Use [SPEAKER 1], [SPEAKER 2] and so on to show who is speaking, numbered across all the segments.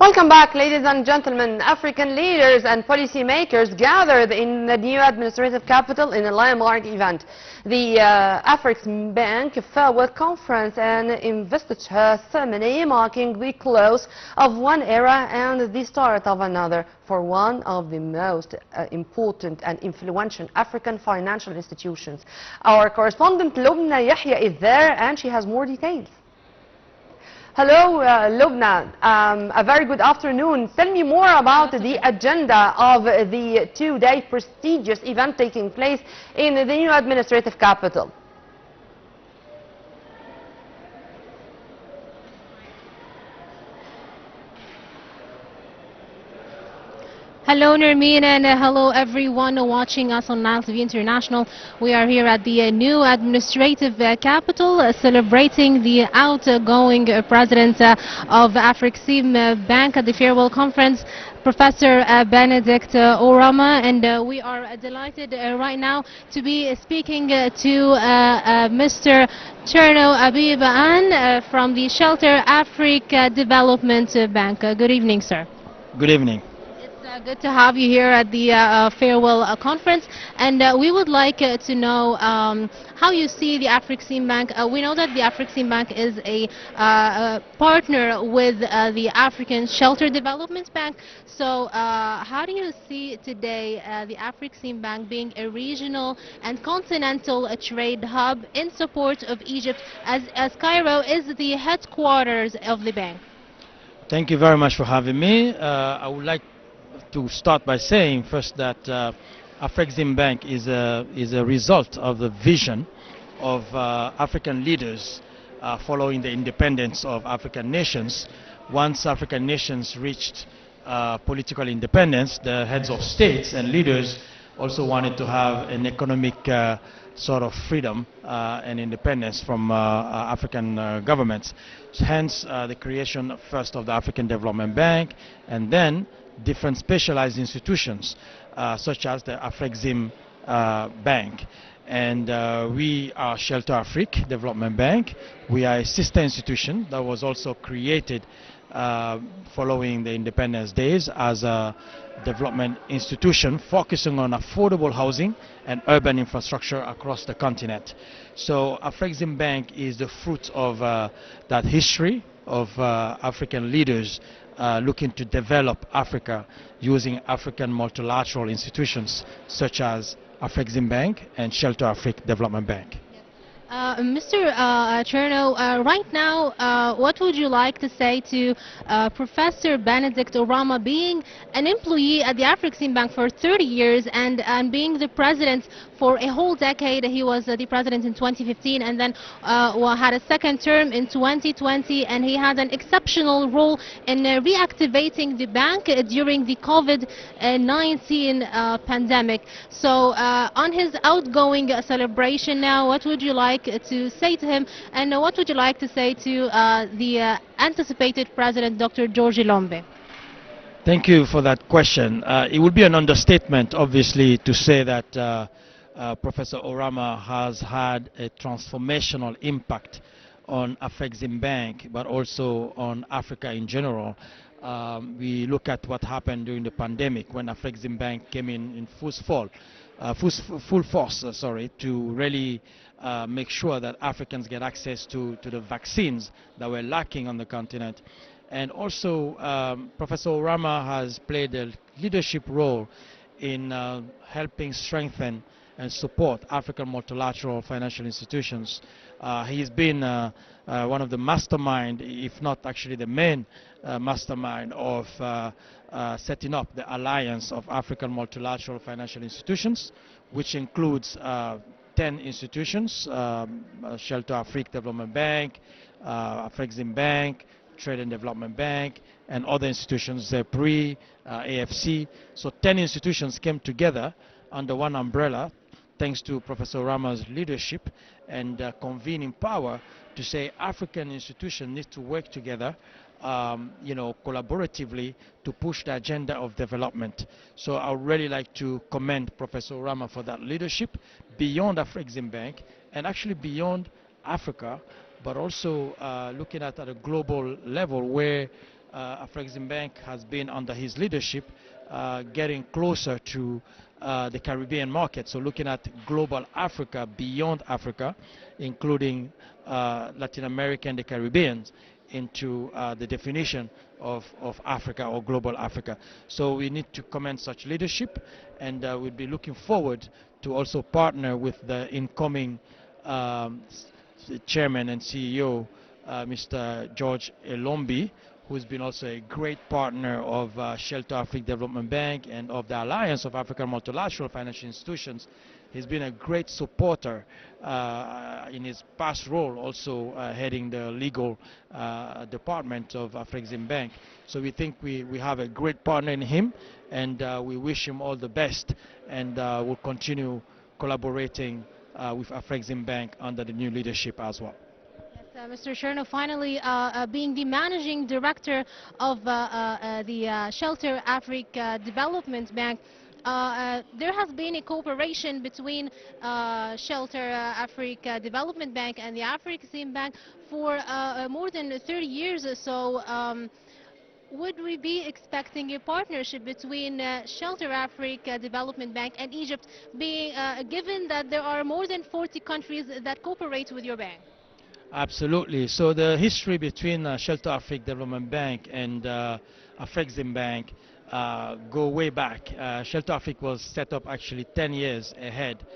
[SPEAKER 1] Welcome back, ladies and gentlemen. African leaders and policymakers gathered in the new administrative capital in a landmark event. The Afreximbank Farewell Conference and investiture ceremony marking the close of one era and the start of another for one of the most important and influential African financial institutions. Our correspondent Lubna Yahya is there and she has more details. Hello, Lubna. A very good afternoon. Tell me more about the agenda of the two-day prestigious event taking place in the new administrative capital.
[SPEAKER 2] Hello Nermeen, and hello everyone watching us on Nile TV International. We are here at the new administrative capital celebrating the outgoing president of Afreximbank at the farewell conference, Professor Benedict Orama, and we are delighted right now to be speaking to Mr. Thierno Habib Hann from the Shelter Africa Development Bank. Good evening, sir.
[SPEAKER 3] Good evening.
[SPEAKER 2] Good to have you here at the farewell conference, and we would like to know how you see the Afreximbank. We know that the Afreximbank is a partner with the African Shelter Development Bank. So how do you see today the Afreximbank being a regional and continental trade hub in support of Egypt, as Cairo is the headquarters of the bank?
[SPEAKER 3] Thank you very much for having me. I would like to start by saying first that Afreximbank is a result of the vision of African leaders following the independence of African nations. Once African nations reached political independence, the heads of states and leaders also wanted to have an economic sort of freedom and independence from African governments. Hence the creation first of the African Development Bank, and then different specialized institutions such as the Afrexim Bank. And we are Shelter Afrique Development Bank. We are a sister institution that was also created following the independence days as a development institution focusing on affordable housing and urban infrastructure across the continent. So Afrexim Bank is the fruit of that history of African leaders looking to develop Africa using African multilateral institutions such as Afrexim Bank and Shelter Afrique Development Bank.
[SPEAKER 2] Mr. Thierno, right now, what would you like to say to Professor Benedict Orama, being an employee at the Afrexim Bank for 30 years and being the president for a whole decade? He was the president in 2015 and then had a second term in 2020, and he had an exceptional role in reactivating the bank during the COVID-19 pandemic. So on his outgoing celebration now, what would you like to say to him, and what would you like to say to the anticipated president, Dr. George Lombe?
[SPEAKER 3] Thank you for that question. It would be an understatement, obviously, to say that Professor Orama has had a transformational impact on Afrexim Bank, but also on Africa in general. We look at what happened during the pandemic when Afrexim Bank came in full force to really make sure that Africans get access to the vaccines that were lacking on the continent. And also Professor Orama has played a leadership role in helping strengthen and support African multilateral financial institutions. He's been one of the mastermind, if not actually the main mastermind of setting up the Alliance of African Multilateral Financial Institutions, which includes 10 institutions, Shelter Afrique Development Bank, Afrexim Bank, Trade and Development Bank, and other institutions, PRI, AFC. So 10 institutions came together under one umbrella, thanks to Professor Orama's leadership and convening power to say African institutions need to work together, collaboratively to push the agenda of development. So I would really like to commend Professor Orama for that leadership beyond Afrexim Bank and actually beyond Africa, but also looking at a global level where Afrexim Bank has been under his leadership getting closer to the Caribbean market. So looking at global Africa, beyond Africa, including Latin America and the Caribbean, into the definition of Africa or global Africa. So we need to commend such leadership, and we'll be looking forward to also partner with the incoming chairman and CEO, Mr. George Elombi, who's been also a great partner of Shelter Africa Development Bank and of the Alliance of African Multilateral Financial Institutions. He's been a great supporter in his past role, also heading the legal department of Afrexim Bank. So we think we have a great partner in him, and we wish him all the best, and we'll continue collaborating with Afrexim Bank under the new leadership as well.
[SPEAKER 2] Mr. Thierno, finally, being the managing director of the Shelter Africa Development Bank, there has been a cooperation between Shelter Africa Development Bank and the Afrexim Bank for more than 30 years or so. Would we be expecting a partnership between Shelter Africa Development Bank and Egypt, being given that there are more than 40 countries that cooperate with your bank?
[SPEAKER 3] Absolutely. So the history between Shelter Africa Development Bank and Afrexim Bank go way back. Shelter Africa was set up actually 10 years ahead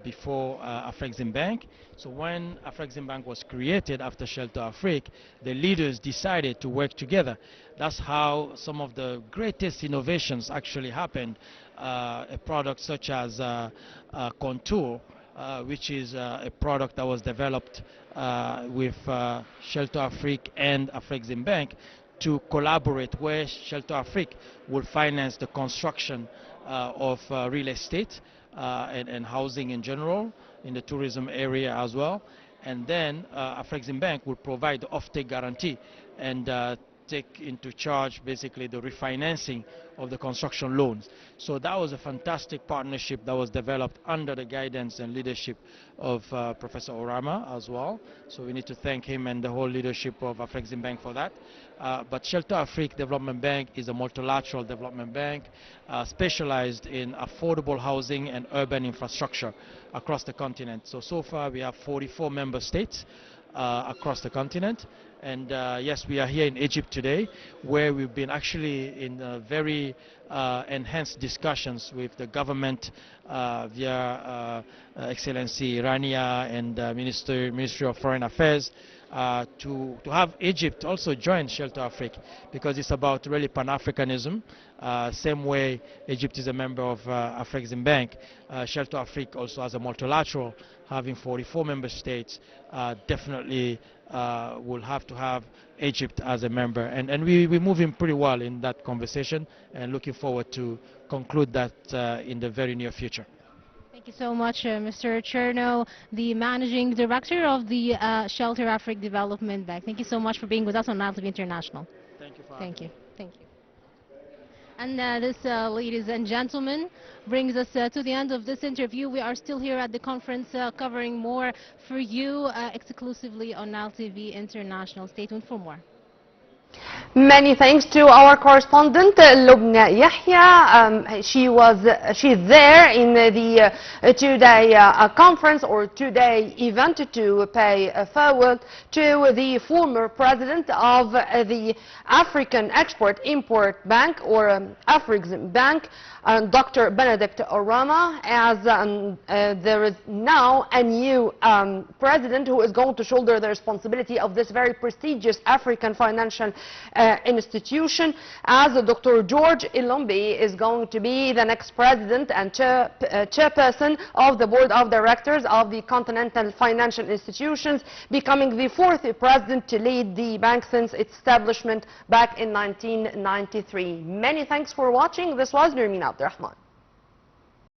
[SPEAKER 3] before Afrexim Bank. So when Afrexim Bank was created after Shelter Africa, the leaders decided to work together. That's how some of the greatest innovations actually happened. A product such as Contour, which is a product that was developed with Shelter Africa and Afrexim Bank to collaborate, where Shelter Africa will finance the construction of real estate and housing in general, in the tourism area as well. And then Afrexim Bank will provide the offtake guarantee and take into charge basically the refinancing of the construction loans. So that was a fantastic partnership that was developed under the guidance and leadership of Professor Orama as well. So we need to thank him and the whole leadership of Afrexim Bank for that. But Shelter Africa Development Bank is a multilateral development bank specialized in affordable housing and urban infrastructure across the continent. So far we have 44 member states across the continent. And yes, we are here in Egypt today, where we've been actually in very enhanced discussions with the government via Excellency Rania and Ministry of Foreign Affairs to have Egypt also join Shelter Africa, because it's about really Pan-Africanism. Same way Egypt is a member of Afrexim Bank, Shelter Africa also has a multilateral, having 44 member states. Definitely will have to have Egypt as a member, and we're moving pretty well in that conversation, and looking forward to conclude that in the very near future.
[SPEAKER 2] Thank you so much, Mr. Thierno, the Managing Director of the Shelter Africa Development Bank. Thank you so much for being with us on Nile TV International.
[SPEAKER 3] Thank you for
[SPEAKER 2] Thank you. Thank you. And this, ladies and gentlemen, brings us to the end of this interview. We are still here at the conference covering more for you exclusively on Nile TV International. Stay tuned for more.
[SPEAKER 1] Many thanks to our correspondent Lubna Yahya. She's there in the two-day conference or two-day event to pay forward to the former president of the African Export-Import Bank, or Afrexim Bank, Dr. Benedict Orama, as there is now a new president who is going to shoulder the responsibility of this very prestigious African financial institution, as Dr. George Elombi is going to be the next president and chairperson of the board of directors of the Continental Financial Institutions, becoming the fourth president to lead the bank since its establishment back in 1993. Many thanks for watching. This was Nermeen Abdurrahman.